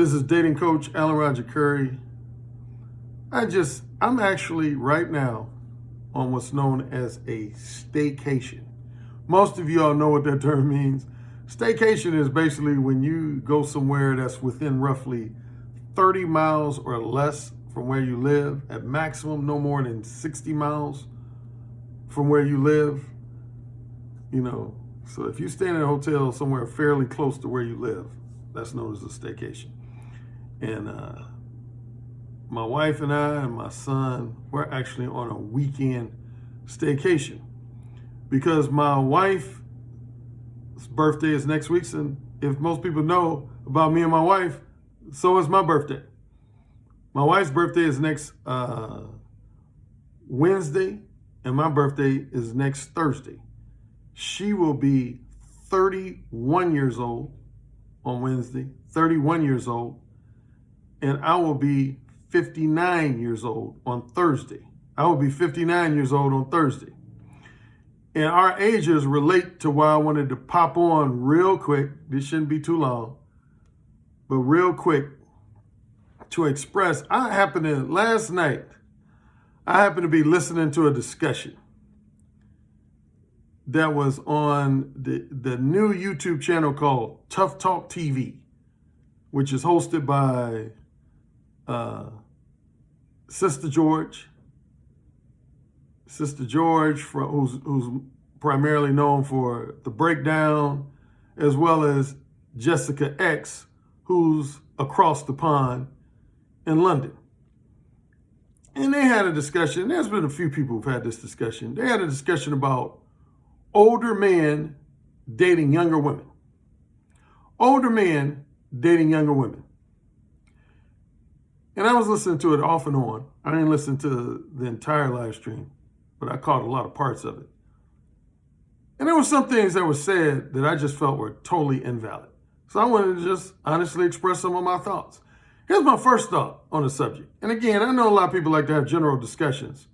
This is dating coach Alan Roger Currie. I'm actually right now on what's known as a staycation. Most of you all know what that term means. Staycation is basically when you go somewhere that's within roughly 30 miles or less from where you live, at maximum no more than 60 miles from where you live. So if you stay in a hotel somewhere fairly close to where you live, that's known as a staycation. And my wife and I and my son, we're actually on a weekend staycation because my wife's birthday is next week. And if most people know about me and my wife, so is my birthday. My wife's birthday is next Wednesday, and my birthday is next Thursday. She will be 31 years old on Wednesday, 31 years old, and I will be 59 years old on Thursday. I will be 59 years old on Thursday. And our ages relate to why I wanted to pop on real quick. This shouldn't be too long, but real quick to express. Last night, I happened to be listening to a discussion that was on the new YouTube channel called Tough Talk TV, which is hosted by Sister George, who's primarily known for The Breakdown, as well as Jessica X, who's across the pond in London. And they had a discussion. There's been a few people who've had this discussion. They had a discussion about older men dating younger women. Older men dating younger women. And I was listening to it off and on. I didn't listen to the entire live stream, but I caught a lot of parts of it. And there were some things that were said that I just felt were totally invalid. So I wanted to just honestly express some of my thoughts. Here's my first thought on the subject. And again, I know a lot of people like to have general discussions.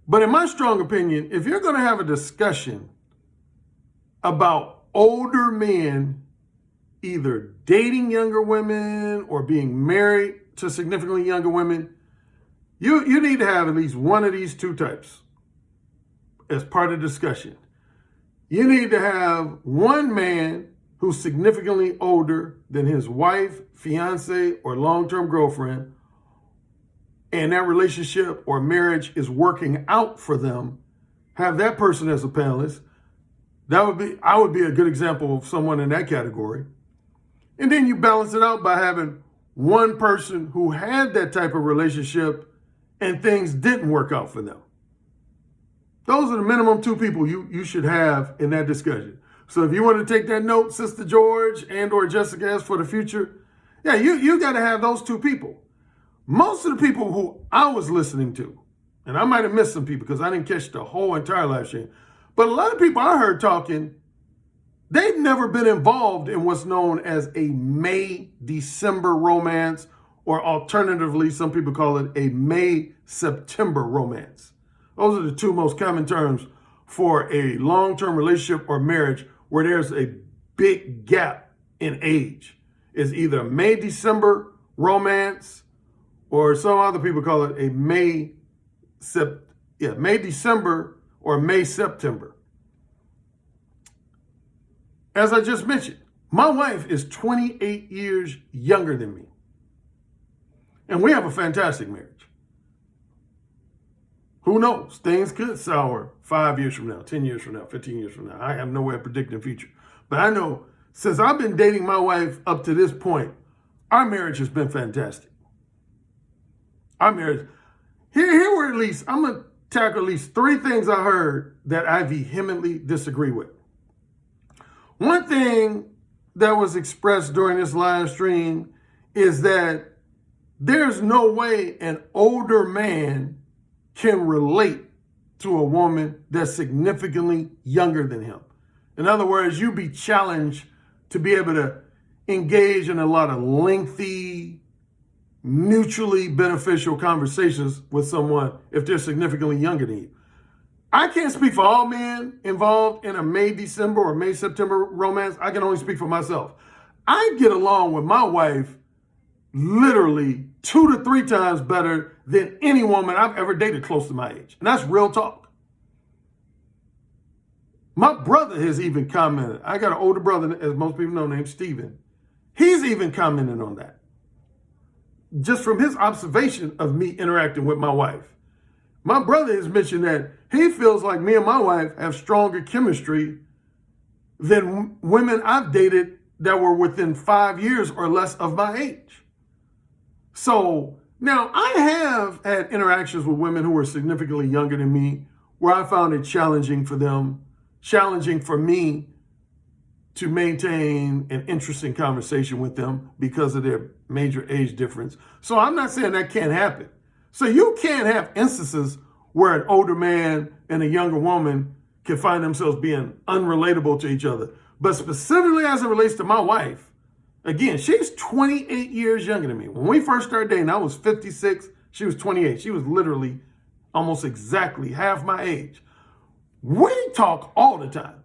But in my strong opinion, if you're going to have a discussion about older men either dating younger women or being married to significantly younger women, you need to have at least one of these two types as part of the discussion. You need to have one man who's significantly older than his wife, fiance, or long-term girlfriend, and that relationship or marriage is working out for them. Have that person as a panelist. I would be a good example of someone in that category. And then you balance it out by having one person who had that type of relationship and things didn't work out for them. Those are the minimum two people you should have in that discussion. So if you want to take that note, Sister George and or Jessica S, for the future, yeah, you got to have those two people. Most of the people who I was listening to, and I might have missed some people because I didn't catch the whole entire live stream, but a lot of people I heard talking, they've never been involved in what's known as a May-December romance, or alternatively, some people call it a May-September romance. Those are the two most common terms for a long-term relationship or marriage where there's a big gap in age. It's either May-December romance, or some other people call it a May-December or May-September. As I just mentioned, my wife is 28 years younger than me. And we have a fantastic marriage. Who knows? Things could sour 5 years from now, 10 years from now, 15 years from now. I have no way of predicting the future. But I know since I've been dating my wife up to this point, our marriage has been fantastic. Our marriage, here were at least, I'm going to tackle at least three things I heard that I vehemently disagree with. One thing that was expressed during this live stream is that there's no way an older man can relate to a woman that's significantly younger than him. In other words, you'd be challenged to be able to engage in a lot of lengthy, mutually beneficial conversations with someone if they're significantly younger than you. I can't speak for all men involved in a May-December or May-September romance. I can only speak for myself. I get along with my wife literally 2 to 3 times better than any woman I've ever dated close to my age. And that's real talk. My brother has even commented. I got an older brother, as most people know, named Steven. He's even commented on that. Just from his observation of me interacting with my wife. My brother has mentioned that he feels like me and my wife have stronger chemistry than women I've dated that were within 5 years or less of my age. So now I have had interactions with women who were significantly younger than me where I found it challenging for me to maintain an interesting conversation with them because of their major age difference. So I'm not saying that can't happen. So you can't have instances where an older man and a younger woman can find themselves being unrelatable to each other. But specifically as it relates to my wife, again, she's 28 years younger than me. When we first started dating, I was 56. She was 28. She was literally almost exactly half my age. We talk all the time.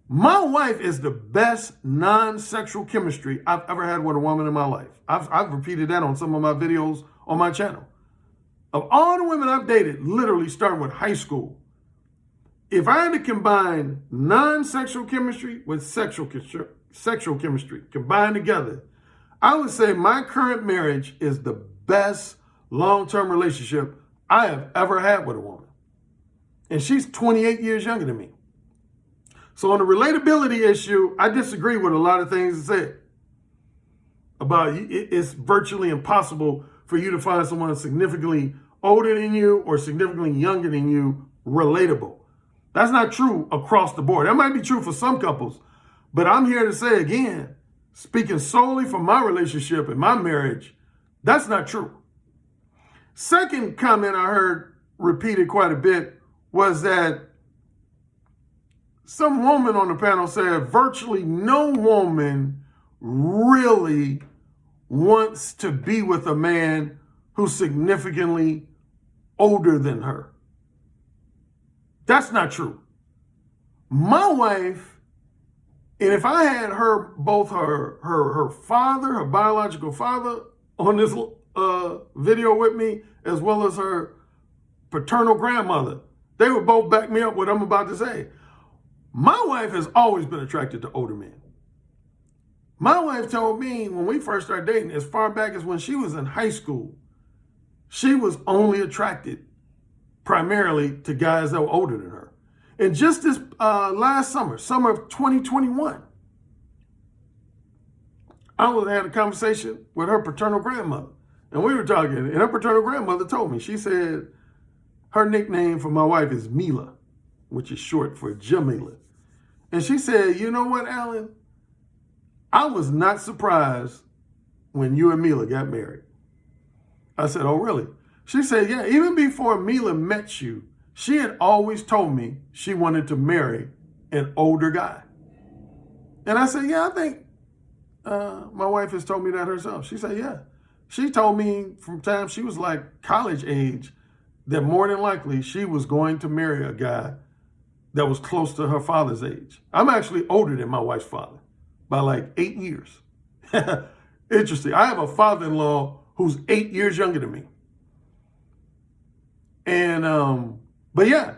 My wife is the best non-sexual chemistry I've ever had with a woman in my life. I've repeated that on some of my videos on my channel. Of all the women I've dated, literally starting with high school, if I had to combine non-sexual chemistry with sexual chemistry combined together, I would say my current marriage is the best long-term relationship I have ever had with a woman. And she's 28 years younger than me. So on the relatability issue, I disagree with a lot of things it said about it's virtually impossible for you to find someone significantly older than you or significantly younger than you relatable. That's not true across the board. That might be true for some couples, but I'm here to say again, speaking solely for my relationship and my marriage, that's not true. Second comment I heard repeated quite a bit was that some woman on the panel said virtually no woman really wants to be with a man who's significantly older than her. That's not true. My wife, and if I had her, both her father, her biological father on this video with me, as well as her paternal grandmother, they would both back me up what I'm about to say. My wife has always been attracted to older men. My wife told me when we first started dating, as far back as when she was in high school, she was only attracted primarily to guys that were older than her. And just this last summer of 2021, I had a conversation with her paternal grandmother. And we were talking, and her paternal grandmother told me, she said her nickname for my wife is Mila, which is short for Jamila. And she said, you know what, Alan? I was not surprised when you and Mila got married. I said, oh, really? She said, yeah, even before Mila met you, she had always told me she wanted to marry an older guy. And I said, yeah, I think my wife has told me that herself. She said, yeah. She told me from time she was like college age that more than likely she was going to marry a guy that was close to her father's age. I'm actually older than my wife's father by like 8 years. Interesting. I have a father-in-law who's 8 years younger than me. And, but yeah,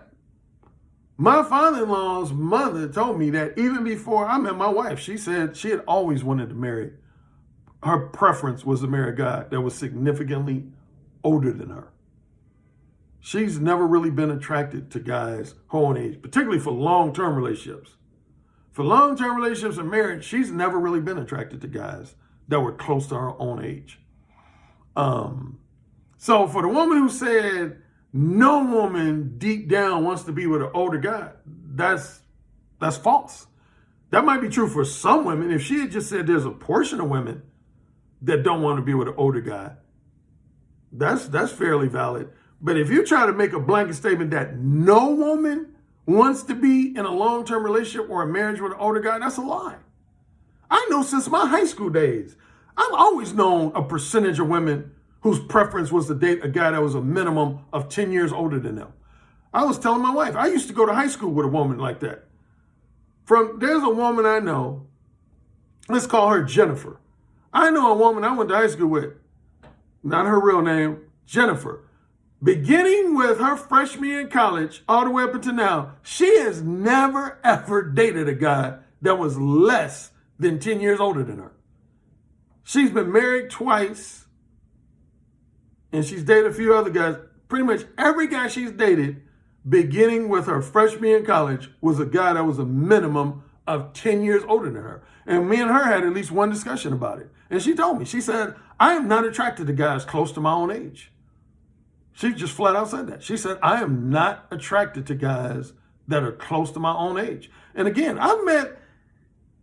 my father-in-law's mother told me that even before I met my wife, she said she had always wanted to marry. Her preference was to marry a guy that was significantly older than her. She's never really been attracted to guys her own age, particularly for long-term relationships. For long-term relationships and marriage, she's never really been attracted to guys that were close to her own age. So for the woman who said no woman deep down wants to be with an older guy, that's false. That might be true for some women. If she had just said there's a portion of women that don't want to be with an older guy, that's fairly valid. But if you try to make a blanket statement that no woman wants to be in a long-term relationship or a marriage with an older guy, that's a lie. I know since my high school days, I've always known a percentage of women whose preference was to date a guy that was a minimum of 10 years older than them. I was telling my wife, I used to go to high school with a woman like that. There's a woman I know Let's call her Jennifer. I know a woman I went to high school with, not her real name, Jennifer. Beginning with her freshman year in college all the way up until now, she has never ever dated a guy that was less than 10 years older than her. She's been married twice, and she's dated a few other guys. Pretty much every guy she's dated, beginning with her freshman year in college, was a guy that was a minimum of 10 years older than her. And me and her had at least one discussion about it. And she told me, she said, I am not attracted to guys close to my own age. She just flat out said that. She said, I am not attracted to guys that are close to my own age. And again, I've met,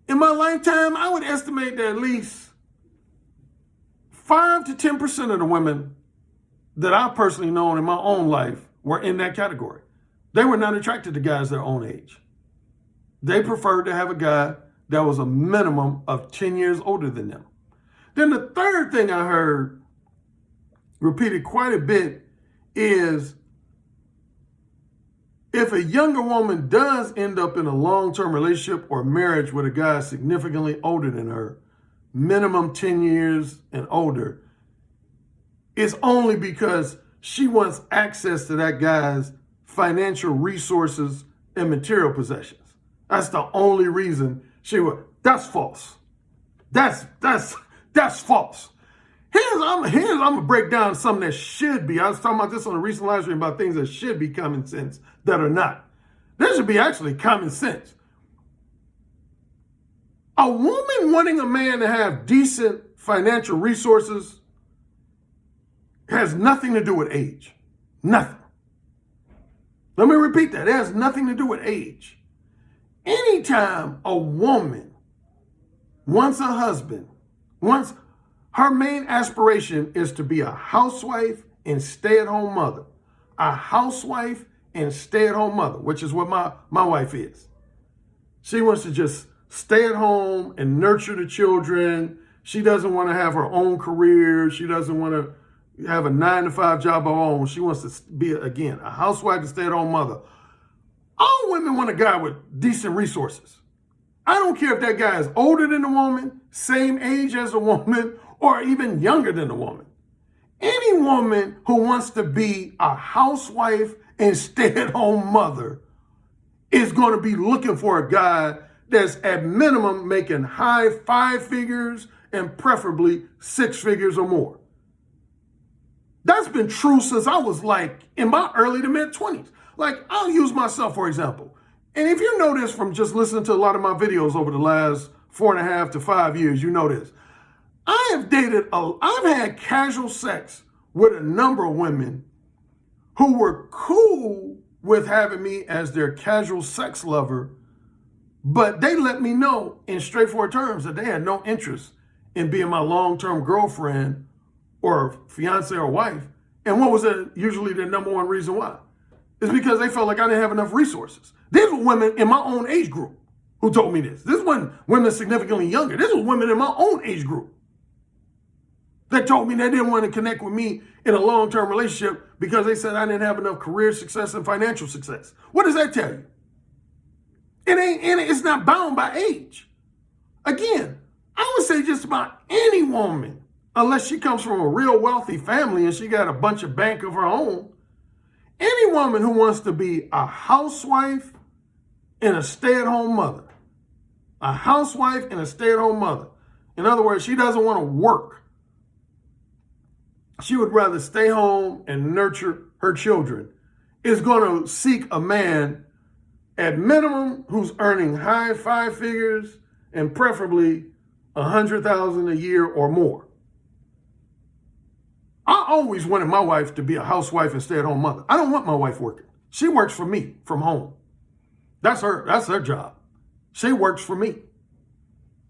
in my lifetime, I would estimate that at least 5 to 10% of the women that I've personally known in my own life were in that category. They were not attracted to guys their own age. They preferred to have a guy that was a minimum of 10 years older than them. Then the third thing I heard repeated quite a bit is if a younger woman does end up in a long-term relationship or marriage with a guy significantly older than her, minimum 10 years and older, it's only because she wants access to that guy's financial resources and material possessions. That's the only reason she would. That's false. That's false. I'm gonna break down something that should be. I was talking about this on a recent live stream about things that should be common sense that are not. There should be actually common sense. A woman wanting a man to have decent financial resources has nothing to do with age. Nothing. Let me repeat that. It has nothing to do with age. Anytime a woman wants a husband, wants her main aspiration is to be a housewife and stay-at-home mother. A housewife and stay-at-home mother, which is what my wife is. She wants to just stay at home and nurture the children. She doesn't want to have her own career. She doesn't want to have a 9-to-5 job of her own. She wants to be, again, a housewife and stay-at-home mother. All women want a guy with decent resources. I don't care if that guy is older than the woman, same age as the woman, or even younger than the woman. Any woman who wants to be a housewife and stay-at-home mother is going to be looking for a guy that's at minimum making high 5 figures and preferably 6 figures or more. That's been true since I was like in my early to mid 20s. Like, I'll use myself, for example. And if you know this from just listening to a lot of my videos over the last 4.5 to 5 years, you know this. I've had casual sex with a number of women who were cool with having me as their casual sex lover, but they let me know in straightforward terms that they had no interest in being my long-term girlfriend or fiance or wife. And what was usually the number one reason why? It's because they felt like I didn't have enough resources. These were women in my own age group who told me this. This wasn't women significantly younger. This was women in my own age group that told me they didn't want to connect with me in a long-term relationship because they said I didn't have enough career success and financial success. What does that tell you? It's not bound by age. Again, I would say just about any woman, unless she comes from a real wealthy family and she got a bunch of bank of her own, any woman who wants to be a housewife and a stay-at-home mother, a housewife and a stay-at-home mother. In other words, she doesn't want to work. She would rather stay home and nurture her children, is going to seek a man at minimum who's earning high 5 figures and preferably $100,000 a year or more. I always wanted my wife to be a housewife and stay-at-home mother. I don't want my wife working. She works for me from home. That's her job. She works for me.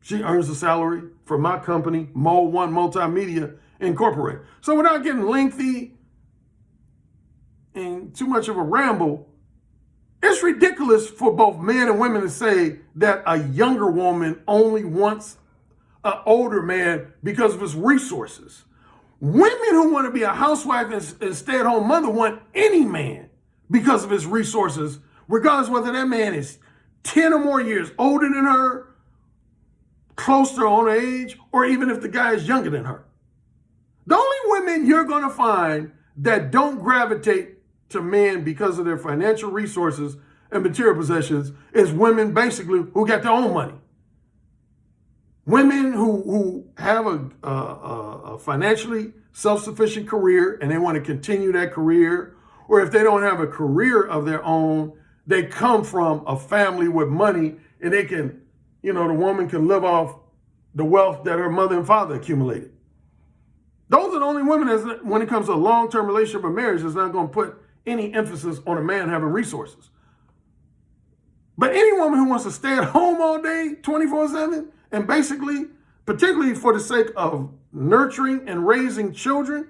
She earns a salary for my company, Mo1 Multimedia Incorporated. So without getting lengthy and too much of a ramble, it's ridiculous for both men and women to say that a younger woman only wants an older man because of his resources. Women who want to be a housewife and stay-at-home mother want any man because of his resources, regardless whether that man is 10 or more years older than her, close to her own age, or even if the guy is younger than her. The only women you're going to find that don't gravitate to men because of their financial resources and material possessions is women basically who got their own money. Women who have a financially self-sufficient career and they want to continue that career, or if they don't have a career of their own, they come from a family with money and they can, the woman can live off the wealth that her mother and father accumulated. Those are the only women that, when it comes to a long-term relationship or marriage, is not going to put any emphasis on a man having resources. But any woman who wants to stay at home all day, 24/7, and basically, particularly for the sake of nurturing and raising children,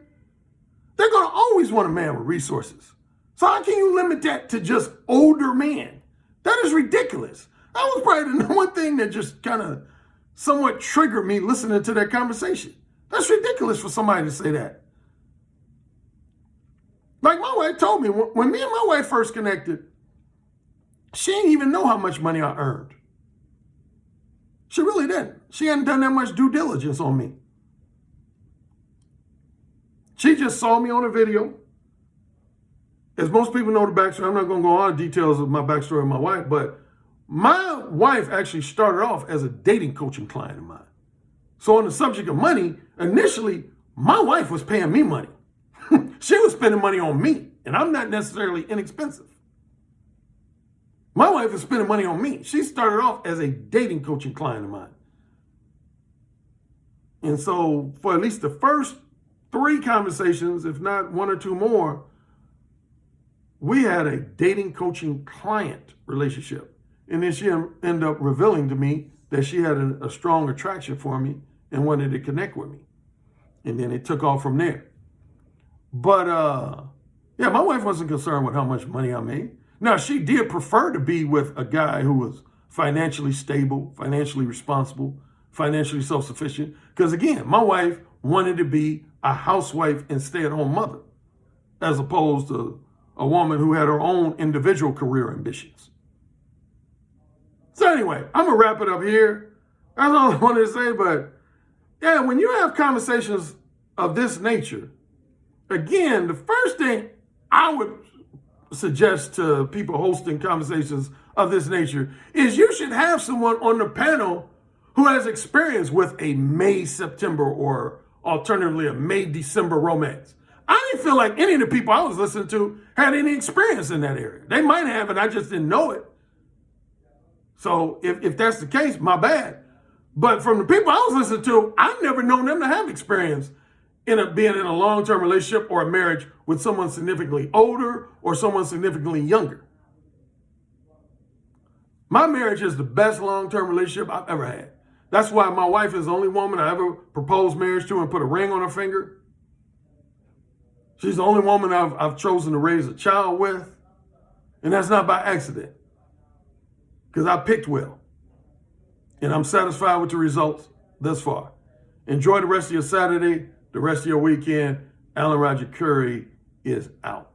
they're going to always want a man with resources. So how can you limit that to just older men? That is ridiculous. That was probably the one thing that just kind of somewhat triggered me listening to that conversation. That's ridiculous for somebody to say that. Like my wife told me, when me and my wife first connected, she didn't even know how much money I earned. She really didn't. She hadn't done that much due diligence on me. She just saw me on a video. As most people know the backstory, I'm not going to go on details of my backstory of my wife, but my wife actually started off as a dating coaching client of mine. So on the subject of money, initially, my wife was paying me money. She was spending money on me, and I'm not necessarily inexpensive. My wife is spending money on me. She started off as a dating coaching client of mine. And so for at least the first 3 conversations, if not 1 or 2 more, we had a dating coaching client relationship. And then she ended up revealing to me that she had a strong attraction for me and wanted to connect with me. And then it took off from there. But yeah, my wife wasn't concerned with how much money I made. Now, she did prefer to be with a guy who was financially stable, financially responsible, financially self-sufficient. Because again, my wife wanted to be a housewife and stay-at-home mother, as opposed to a woman who had her own individual career ambitions. So anyway, I'm going to wrap it up here. That's all I wanted to say. But yeah, when you have conversations of this nature, again, the first thing I would suggest to people hosting conversations of this nature is you should have someone on the panel who has experience with a May-September or alternatively a May-December romance. I didn't feel like any of the people I was listening to had any experience in that area. They might have, and I just didn't know it. So if that's the case, my bad. But from the people I was listening to, I've never known them to have experience in being in a long-term relationship or a marriage with someone significantly older or someone significantly younger. My marriage is the best long-term relationship I've ever had. That's why my wife is the only woman I ever proposed marriage to and put a ring on her finger. She's the only woman I've chosen to raise a child with. And that's not by accident. Because I picked well. And I'm satisfied with the results thus far. Enjoy the rest of your Saturday, the rest of your weekend. Alan Roger Currie is out.